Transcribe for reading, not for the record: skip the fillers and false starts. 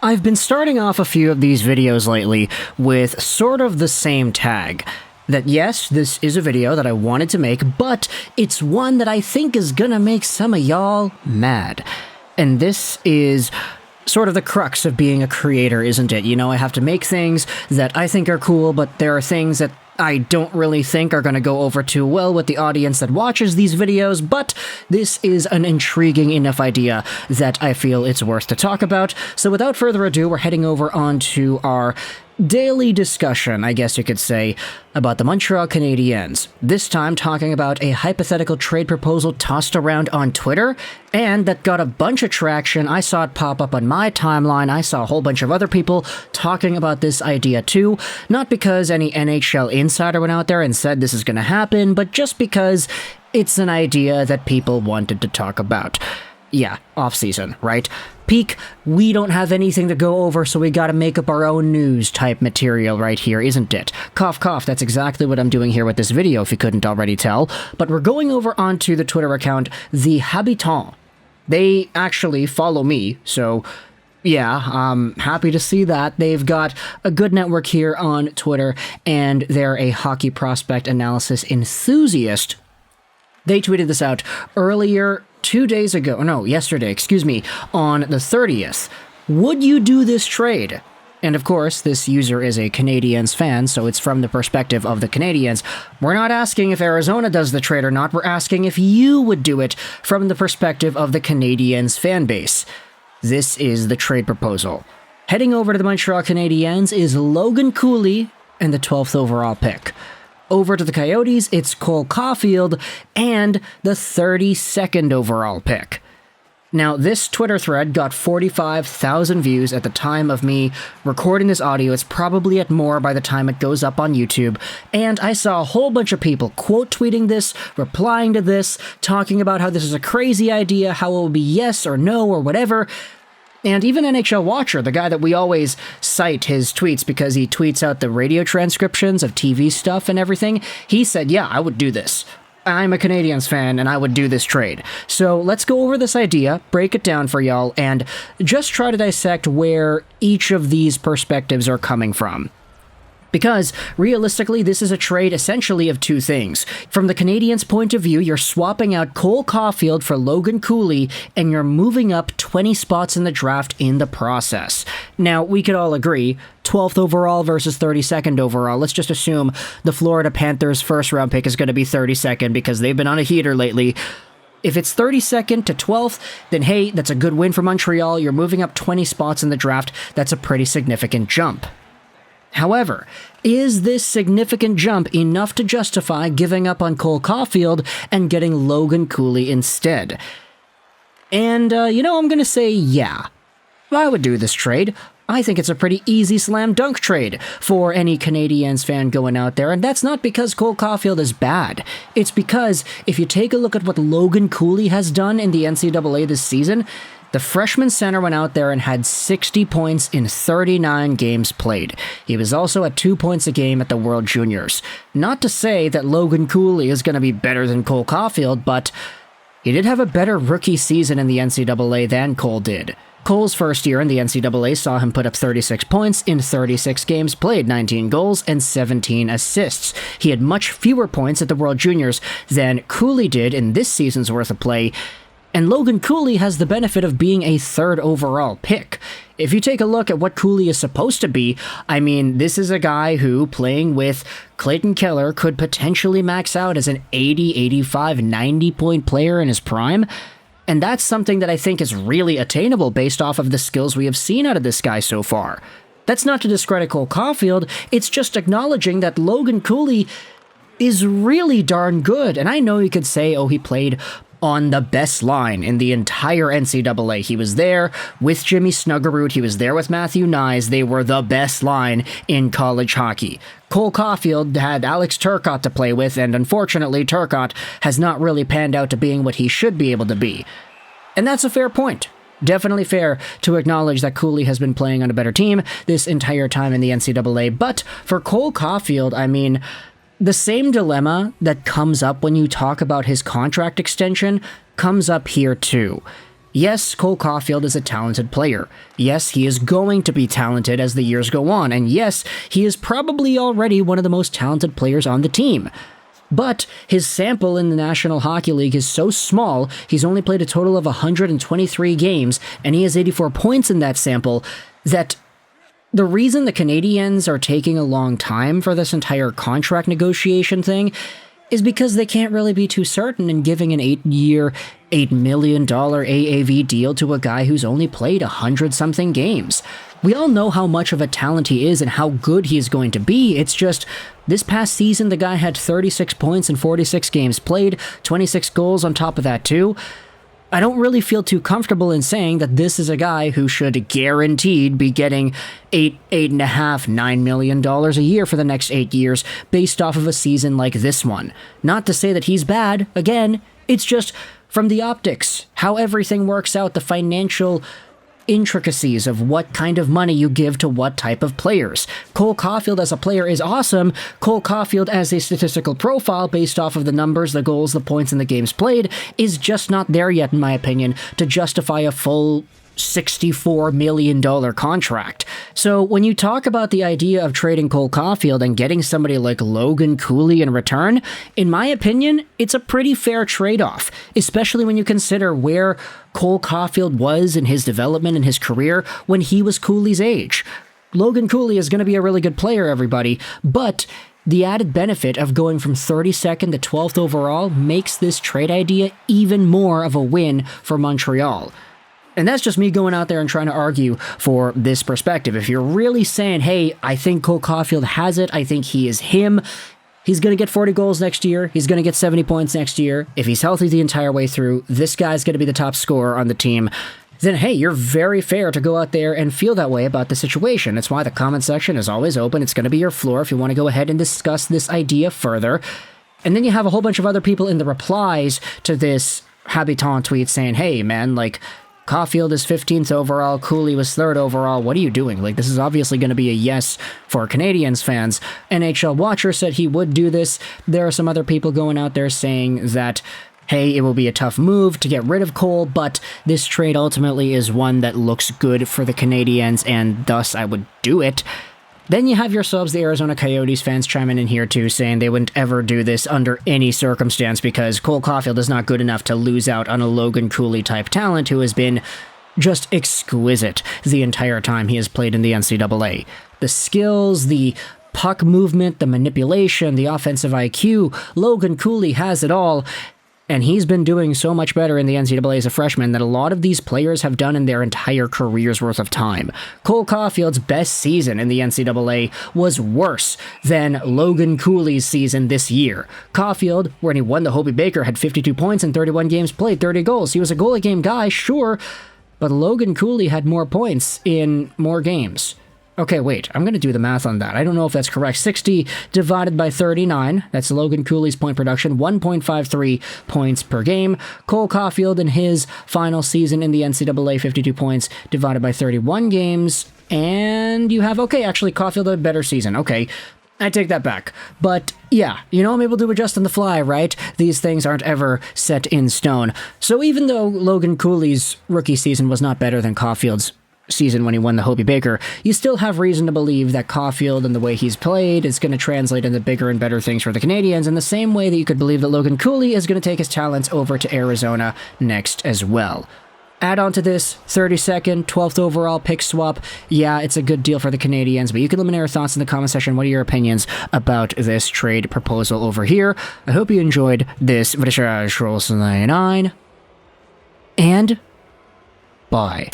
I've been starting off a few of these videos lately with sort of the same tag. That yes, this is a video that I wanted to make, but it's one that I think is gonna make some of y'all mad. And this is sort of the crux of being a creator, isn't it? You know, I have to make things that I think are cool, but there are things that I don't really think are going to go over too well with the audience that watches these videos, but this is an intriguing enough idea that I feel it's worth to talk about. So without further ado, we're heading over onto our daily discussion, I guess you could say, about the Montreal Canadiens. This time talking about a hypothetical trade proposal tossed around on Twitter, and that got a bunch of traction. I saw it pop up on my timeline. I saw a whole bunch of other people talking about this idea too, not because any NHL insider went out there and said this is going to happen, but just because it's an idea that people wanted to talk about. Yeah, off-season, right? Peak, we don't have anything to go over, so we gotta make up our own news type material right here, isn't it? Cough, cough, that's exactly what I'm doing here with this video, if you couldn't already tell. But we're going over onto the Twitter account, The Habitant. They actually follow me, so yeah, I'm happy to see that. They've got a good network here on Twitter, and they're a hockey prospect analysis enthusiast. They tweeted this out earlier 2 days ago, no, yesterday, excuse me, on the 30th. Would you do this trade? And of course, this user is a Canadiens fan, so it's from the perspective of the Canadiens. We're not asking if Arizona does the trade or not, we're asking if you would do it from the perspective of the Canadiens fan base. This is the trade proposal. Heading over to the Montreal Canadiens is Logan Cooley and the 12th overall pick. Over to the Coyotes, it's Cole Caufield and the 32nd overall pick. Now, this Twitter thread got 45,000 views at the time of me recording this audio. It's probably at more by the time it goes up on YouTube. And I saw a whole bunch of people quote tweeting this, replying to this, talking about how this is a crazy idea, how it will be yes or no or whatever. And even NHL Watcher, the guy that we always cite his tweets because he tweets out the radio transcriptions of TV stuff and everything, he said, yeah, I would do this. I'm a Canadiens fan and I would do this trade. So let's go over this idea, break it down for y'all, and just try to dissect where each of these perspectives are coming from. Because, realistically, this is a trade essentially of two things. From the Canadiens' point of view, you're swapping out Cole Caufield for Logan Cooley, and you're moving up 20 spots in the draft in the process. Now, we could all agree, 12th overall versus 32nd overall. Let's just assume the Florida Panthers' first-round pick is going to be 32nd because they've been on a heater lately. If it's 32nd to 12th, then hey, that's a good win for Montreal. You're moving up 20 spots in the draft. That's a pretty significant jump. However, is this significant jump enough to justify giving up on Cole Caufield and getting Logan Cooley instead? And, I'm going to say yeah. I would do this trade. I think it's a pretty easy slam dunk trade for any Canadiens fan going out there, and that's not because Cole Caufield is bad. It's because if you take a look at what Logan Cooley has done in the NCAA this season, the freshman center went out there and had 60 points in 39 games played. He was also at 2 points a game at the World Juniors. Not to say that Logan Cooley is going to be better than Cole Caufield, but he did have a better rookie season in the NCAA than Cole did. Cole's first year in the NCAA saw him put up 36 points in 36 games played, 19 goals, and 17 assists. He had much fewer points at the World Juniors than Cooley did in this season's worth of play. And Logan Cooley has the benefit of being a third overall pick. If you take a look at what Cooley is supposed to be, I mean, this is a guy who, playing with Clayton Keller, could potentially max out as an 80, 85, 90 point player in his prime. And that's something that I think is really attainable based off of the skills we have seen out of this guy so far. That's not to discredit Cole Caufield, it's just acknowledging that Logan Cooley is really darn good. And I know you could say, oh, he played on the best line in the entire NCAA. He was there with Jimmy Snuggerud. He was there with Matthew Nyes. They were the best line in college hockey. Cole Caufield had Alex Turcotte to play with, and unfortunately, Turcotte has not really panned out to being what he should be able to be. And that's a fair point. Definitely fair to acknowledge that Cooley has been playing on a better team this entire time in the NCAA. But for Cole Caufield, I mean, the same dilemma that comes up when you talk about his contract extension comes up here too. Yes, Cole Caufield is a talented player. Yes, he is going to be talented as the years go on. And yes, he is probably already one of the most talented players on the team. But his sample in the National Hockey League is so small, he's only played a total of 123 games, and he has 84 points in that sample, that the reason the Canadiens are taking a long time for this entire contract negotiation thing is because they can't really be too certain in giving an 8-year, $8 million AAV deal to a guy who's only played 100-something games. We all know how much of a talent he is and how good he is going to be. It's just, this past season, the guy had 36 points in 46 games played, 26 goals on top of that too. I don't really feel too comfortable in saying that this is a guy who should guaranteed be getting $8.5, $9 million a year for the next 8 years based off of a season like this one. Not to say that he's bad, again, it's just from the optics, how everything works out, the financial intricacies of what kind of money you give to what type of players. Cole Caufield as a player is awesome. Cole Caufield as a statistical profile based off of the numbers, the goals, the points, and the games played is just not there yet, in my opinion, to justify a full $64 million contract. So when you talk about the idea of trading Cole Caufield and getting somebody like Logan Cooley in return, in my opinion, it's a pretty fair trade-off, especially when you consider where Cole Caufield was in his development in his career when he was Cooley's age. Logan Cooley is going to be a really good player, everybody, but the added benefit of going from 32nd to 12th overall makes this trade idea even more of a win for Montreal. And that's just me going out there and trying to argue for this perspective. If you're really saying, hey, I think Cole Caufield has it, I think he is him, he's going to get 40 goals next year, he's going to get 70 points next year, if he's healthy the entire way through, this guy's going to be the top scorer on the team, then hey, you're very fair to go out there and feel that way about the situation. That's why the comment section is always open. It's going to be your floor if you want to go ahead and discuss this idea further. And then you have a whole bunch of other people in the replies to this Habitant tweet saying, hey, man, like, Caufield is 15th overall, Cooley was 3rd overall, what are you doing? Like, this is obviously going to be a yes for Canadiens fans. NHL Watcher said he would do this. There are some other people going out there saying that, hey, it will be a tough move to get rid of Cole, but this trade ultimately is one that looks good for the Canadiens, and thus I would do it. Then you have yourselves, the Arizona Coyotes fans, chiming in here too, saying they wouldn't ever do this under any circumstance because Cole Caufield is not good enough to lose out on a Logan Cooley type talent who has been just exquisite the entire time he has played in the NCAA. The skills, the puck movement, the manipulation, the offensive IQ, Logan Cooley has it all. And he's been doing so much better in the NCAA as a freshman that a lot of these players have done in their entire career's worth of time. Cole Caufield's best season in the NCAA was worse than Logan Cooley's season this year. Caufield, when he won the Hobey Baker, had 52 points in 31 games played, 30 goals. He was a goal-a-game guy, sure, but Logan Cooley had more points in more games. Okay, wait, I'm going to do the math on that. I don't know if that's correct. 60 divided by 39, that's Logan Cooley's point production, 1.53 points per game. Cole Caufield in his final season in the NCAA, 52 points divided by 31 games. And you have, okay, actually, Caufield had a better season. Okay, I take that back. But yeah, you know, I'm able to adjust on the fly, right? These things aren't ever set in stone. So even though Logan Cooley's rookie season was not better than Caufield's season when he won the Hobey Baker, you still have reason to believe that Caufield and the way he's played is going to translate into bigger and better things for the Canadiens in the same way that you could believe that Logan Cooley is going to take his talents over to Arizona next as well. Add on to this, 32nd, 12th overall pick swap. Yeah, it's a good deal for the Canadiens, but you can let me know your thoughts in the comment section. What are your opinions about this trade proposal over here? I hope you enjoyed this Juraj 99, and bye.